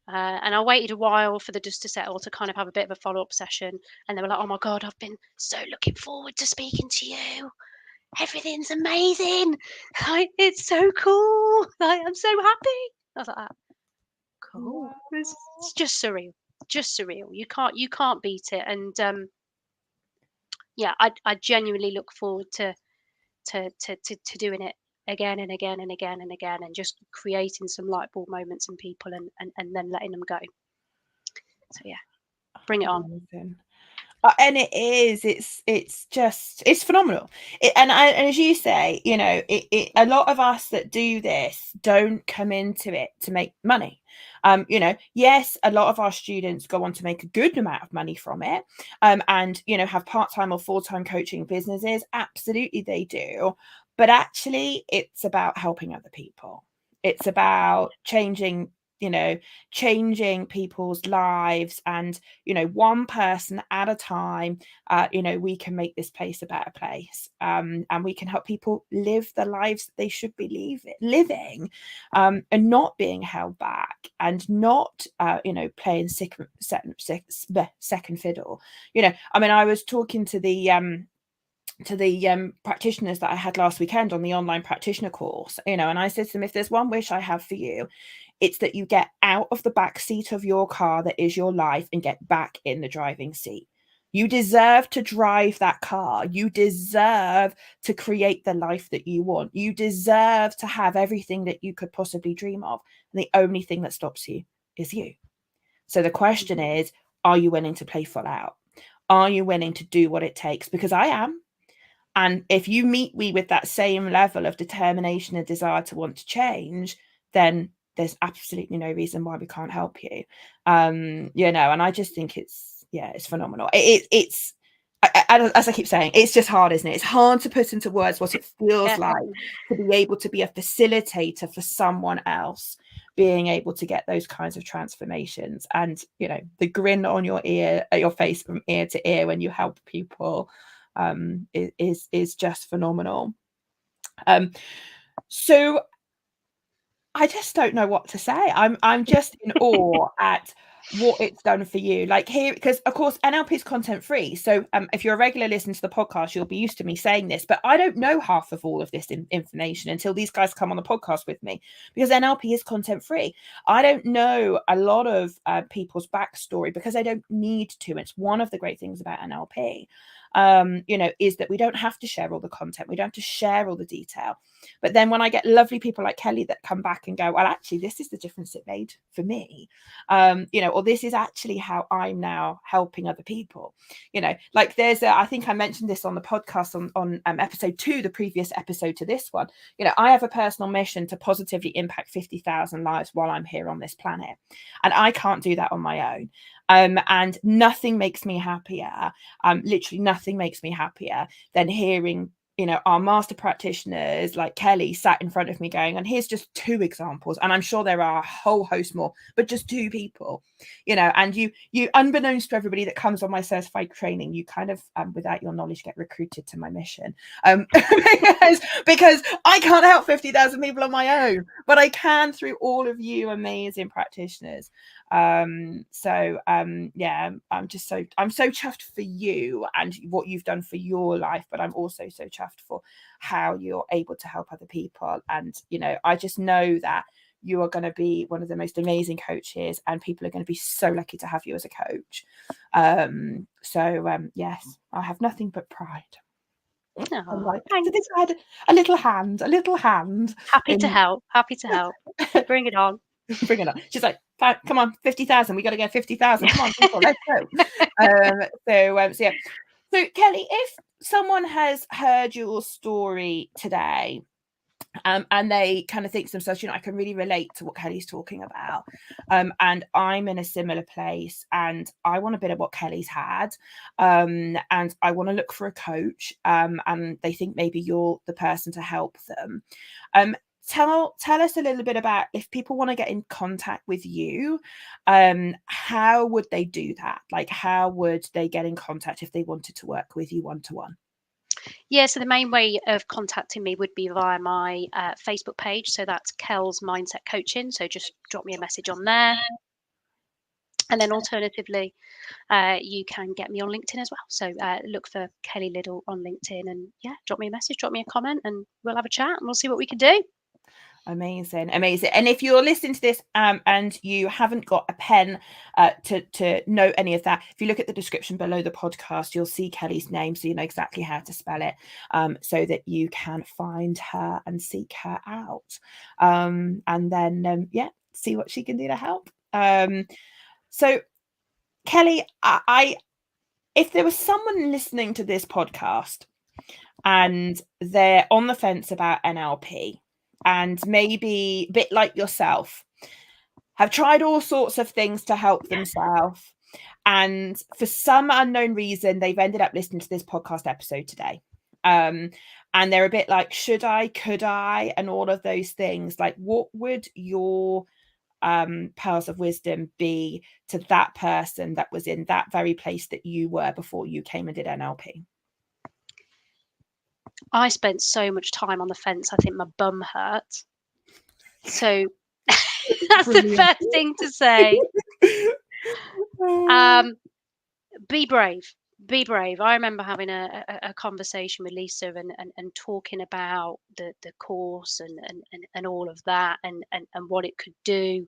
B: And I waited a while for the dust to settle to kind of have a bit of a follow-up session. And they were like, oh my God, I've been so looking forward to speaking to you. Everything's amazing. Like, it's so cool. Like, I'm so happy. I was like, cool.
A: Wow.
B: It's just surreal. Just surreal. You can't beat it. And yeah, I genuinely look forward to doing it again and again and again and again, and just creating some light bulb moments in people, and then letting them go. So yeah, bring it on.
A: Amazing. And it's phenomenal. And as you say, you know, a lot of us that do this don't come into it to make money. You know, yes, a lot of our students go on to make a good amount of money from it, and, you know, have part-time or full-time coaching businesses. Absolutely, they do. But actually, it's about helping other people. It's about changing people's lives, and, you know, one person at a time. You know, we can make this place a better place, and we can help people live the lives that they should be living, and not being held back, and not you know, playing second fiddle. You know, I mean, I was talking to the practitioners that I had last weekend on the online practitioner course, you know, and I said to them, if there's one wish I have for you, it's that you get out of the back seat of your car that is your life and get back in the driving seat. You deserve to drive that car. You deserve to create the life that you want. You deserve to have everything that you could possibly dream of. And the only thing that stops you is you. So the question is, are you willing to play full out? Are you willing to do what it takes? Because I am. And if you meet me with that same level of determination and desire to want to change, then there's absolutely no reason why we can't help you. You know, and I just think it's phenomenal. It's as I keep saying, it's just hard, isn't it? It's hard to put into words what it feels like to be able to be a facilitator for someone else being able to get those kinds of transformations. And, you know, the grin on your face from ear to ear when you help people is just phenomenal. So I just don't know what to say. I'm just in awe at what it's done for you. Like, here, because of course NLP is content free. So if you're a regular listener to the podcast, you'll be used to me saying this, but I don't know half of all of this information until these guys come on the podcast with me, because NLP is content free. I don't know a lot of people's backstory because I don't need to. It's one of the great things about NLP. You know, is that we don't have to share all the content. We don't have to share all the detail. But then when I get lovely people like Kelly that come back and go, well, actually, this is the difference it made for me, you know, or this is actually how I'm now helping other people. You know, like I think I mentioned this on the podcast on episode 2, the previous episode to this one. You know, I have a personal mission to positively impact 50,000 lives while I'm here on this planet. And I can't do that on my own. And nothing makes me happier. Literally nothing makes me happier than hearing, you know, our master practitioners like Kelly sat in front of me going, and here's just 2 examples, and I'm sure there are a whole host more, but just 2 people, you know, and you unbeknownst to everybody that comes on my certified training, you kind of without your knowledge get recruited to my mission, because I can't help 50,000 people on my own, but I can through all of you amazing practitioners. So yeah, I'm so chuffed for you and what you've done for your life, but I'm also so chuffed for how you're able to help other people. And, you know, I just know that you are going to be one of the most amazing coaches, and people are going to be so lucky to have you as a coach. So yes, I have nothing but pride.
B: Oh,
A: so this had a little hand.
B: Happy to help. Bring it on.
A: Bring it on. She's like, come on, 50,000. We got to get 50,000. Come on, people, let's go. So yeah. So Kelly, if someone has heard your story today And they kind of think to themselves, I can really relate to what Kelly's talking about. And I'm in a similar place and I want a bit of what Kelly's had. And I want to look for a coach. And they think maybe you're the person to help them. Tell us a little bit about, if people want to get in contact with you, how would they do that? Like, how would they get in contact if they wanted to work with you one-to-one?
B: Yeah, so the main way of contacting me would be via my Facebook page. So that's Kel's Mindset Coaching. So just drop me a message on there. And then alternatively, you can get me on LinkedIn as well. So look for Kelly Liddle on LinkedIn and drop me a message, drop me a comment, and we'll have a chat and we'll see what we can do.
A: Amazing. And if you're listening to this and you haven't got a pen to note any of that, if you look at the description below the podcast, you'll see Kelly's name, so you know exactly how to spell it, so that you can find her and seek her out, and then see what she can do to help. So Kelly, if there was someone listening to this podcast and they're on the fence about NLP, and maybe a bit like yourself, have tried all sorts of things to help themselves, and for some unknown reason, they've ended up listening to this podcast episode today. And they're a bit like, should I, could I, and all of those things. Like, what would your pearls of wisdom be to that person that was in that very place that you were before you came and did NLP?
B: I spent so much time on the fence. I think my bum hurt. So that's the first thing to say. Be brave. Be brave. I remember having a conversation with Lisa and talking about the course and all of that and what it could do.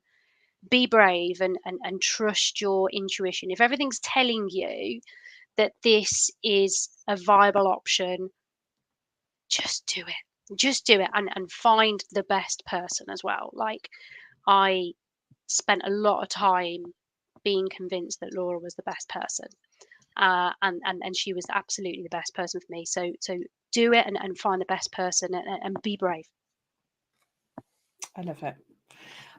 B: Be brave and trust your intuition. If everything's telling you that this is a viable option, just do it. Just do it and find the best person as well. Like, I spent a lot of time being convinced that Laura was the best person. And she was absolutely the best person for me. So do it and find the best person and be brave.
A: I love it.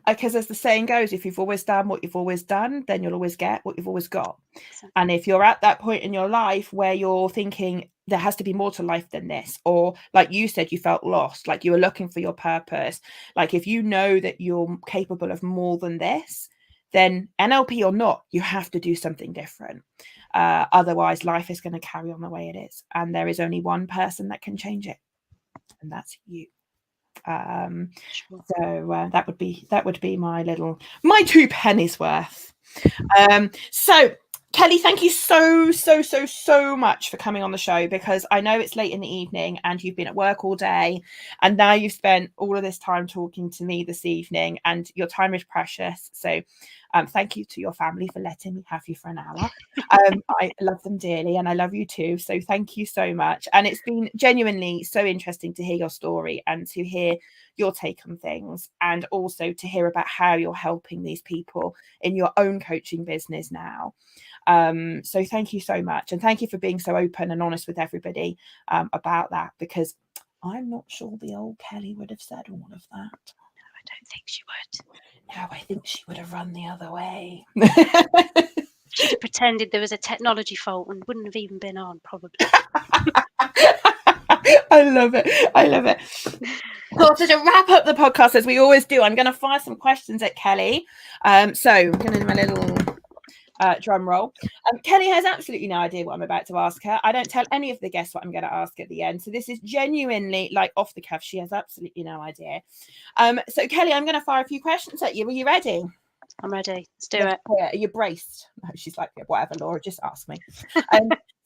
A: Because as the saying goes, if you've always done what you've always done, then you'll always get what you've always got. Exactly. And if you're at that point in your life where you're thinking there has to be more to life than this, or like you said, you felt lost, like you were looking for your purpose, like if you know that you're capable of more than this, then NLP or not, you have to do something different. Otherwise, life is going to carry on the way it is. And there is only one person that can change it. And that's you. Sure. So that would be my 2 pennies worth. So Kelly, thank you so much for coming on the show, because I know it's late in the evening and you've been at work all day, and now you've spent all of this time talking to me this evening, and your time is precious. So thank you to your family for letting me have you for an hour. I love them dearly and I love you too. So thank you so much. And it's been genuinely so interesting to hear your story and to hear your take on things, and also to hear about how you're helping these people in your own coaching business now. So thank you so much. And thank you for being so open and honest with everybody about that, because I'm not sure the old Kelly would have said all of that.
B: No, I don't think she would.
A: No, I think she would have run the other way.
B: She'd have pretended there was a technology fault and wouldn't have even been on, probably.
A: I love it. Well, so to wrap up the podcast, as we always do, I'm going to fire some questions at Kelly. So I'm going to do my little drum roll. Kelly has absolutely no idea what I'm about to ask her. I don't tell any of the guests what I'm going to ask at the end. So this is genuinely like off the cuff. She has absolutely no idea. So Kelly, I'm going to fire a few questions at you. Are you ready?
B: I'm ready. Let's do it.
A: Are you braced? No, she's like, whatever, Laura, just ask me.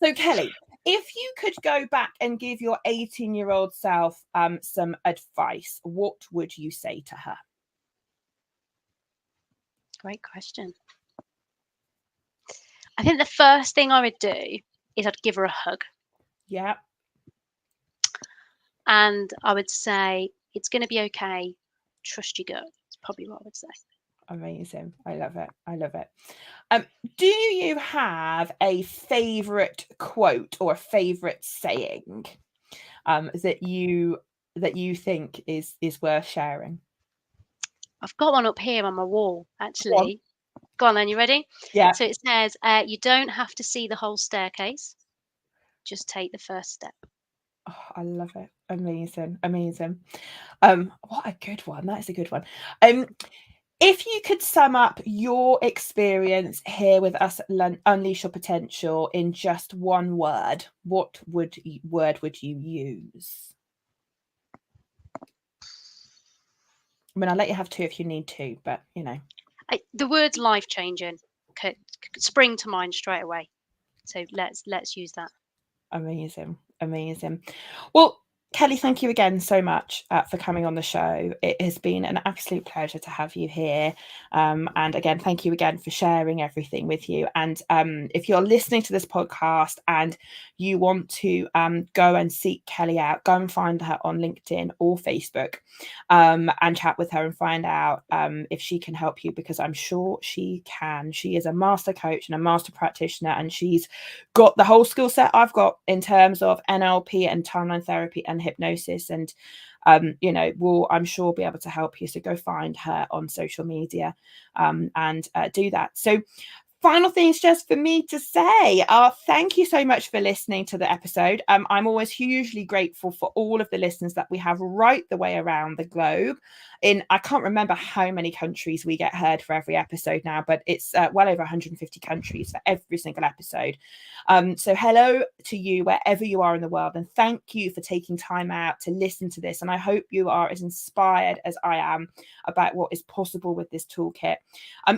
A: So Kelly, if you could go back and give your 18-year-old self some advice, what would you say to her?
B: Great question. I think the first thing I would do is I'd give her a hug.
A: Yeah.
B: And I would say, it's going to be okay. Trust your gut. It's probably what I would say.
A: Amazing. I love it. Do you have a favorite quote or a favorite saying that you that you think is worth sharing?
B: I've got one up here on my wall,
A: Go on.
B: actually. Go on then, you ready?
A: Yeah.
B: So it says, you don't have to see the whole staircase, just take the first step.
A: Oh, I love it. Amazing. What a good one. That is a good one. If you could sum up your experience here with us at Unleash Your Potential in just one word, what word would you use? I mean, I'll let you have two if you need to, but you know.
B: The word's life-changing could spring to mind straight away. So let's use that.
A: Amazing. Well, Kelly, thank you again so much for coming on the show. It has been an absolute pleasure to have you here. And again, thank you again for sharing everything with you. And if you're listening to this podcast and you want to go and seek Kelly out, go and find her on LinkedIn or Facebook and chat with her and find out if she can help you, because I'm sure she can. She is a master coach and a master practitioner, and she's got the whole skill set I've got in terms of NLP and timeline therapy and hypnosis, and will, I'm sure, be able to help you. So go find her on social media and do that. So final things just for me to say are thank you so much for listening to the episode. I'm always hugely grateful for all of the listeners that we have right the way around the globe. I can't remember how many countries we get heard for every episode now, but it's well over 150 countries for every single episode. So hello to you wherever you are in the world, and thank you for taking time out to listen to this. And I hope you are as inspired as I am about what is possible with this toolkit.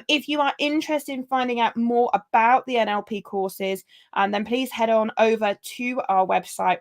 A: If you are interested in finding out more about the NLP courses, then please head on over to our website,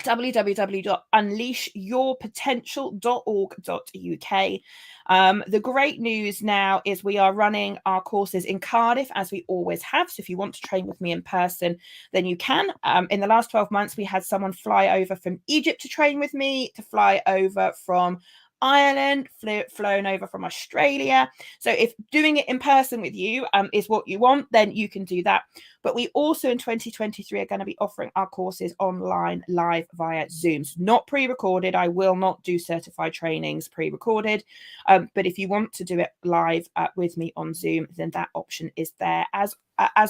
A: www.unleashyourpotential.org.uk. The great news now is we are running our courses in Cardiff, as we always have. So if you want to train with me in person, then you can. In the last 12 months, we had someone fly over from Egypt to train with me, to fly over from Ireland, flown over from Australia. So if doing it in person with you is what you want, then you can do that. But we also in 2023 are going to be offering our courses online, live via Zoom. So not pre-recorded. I will not do certified trainings pre-recorded. But if you want to do it live with me on Zoom, then that option is there as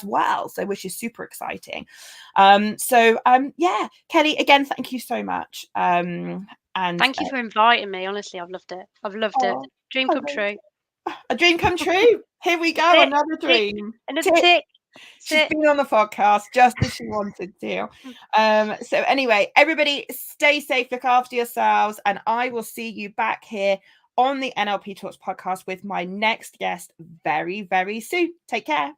A: well. So which is super exciting. Yeah, Kelly, again, thank you so much. And
B: thank you for inviting me. Honestly, I've loved it. It. Dream come true.
A: A dream come true. Here we go.
B: Tick,
A: another dream.
B: Another tick.
A: She's been on the podcast just as she wanted to. So anyway, everybody stay safe, look after yourselves, and I will see you back here on the NLP Talks podcast with my next guest very, very soon. Take care.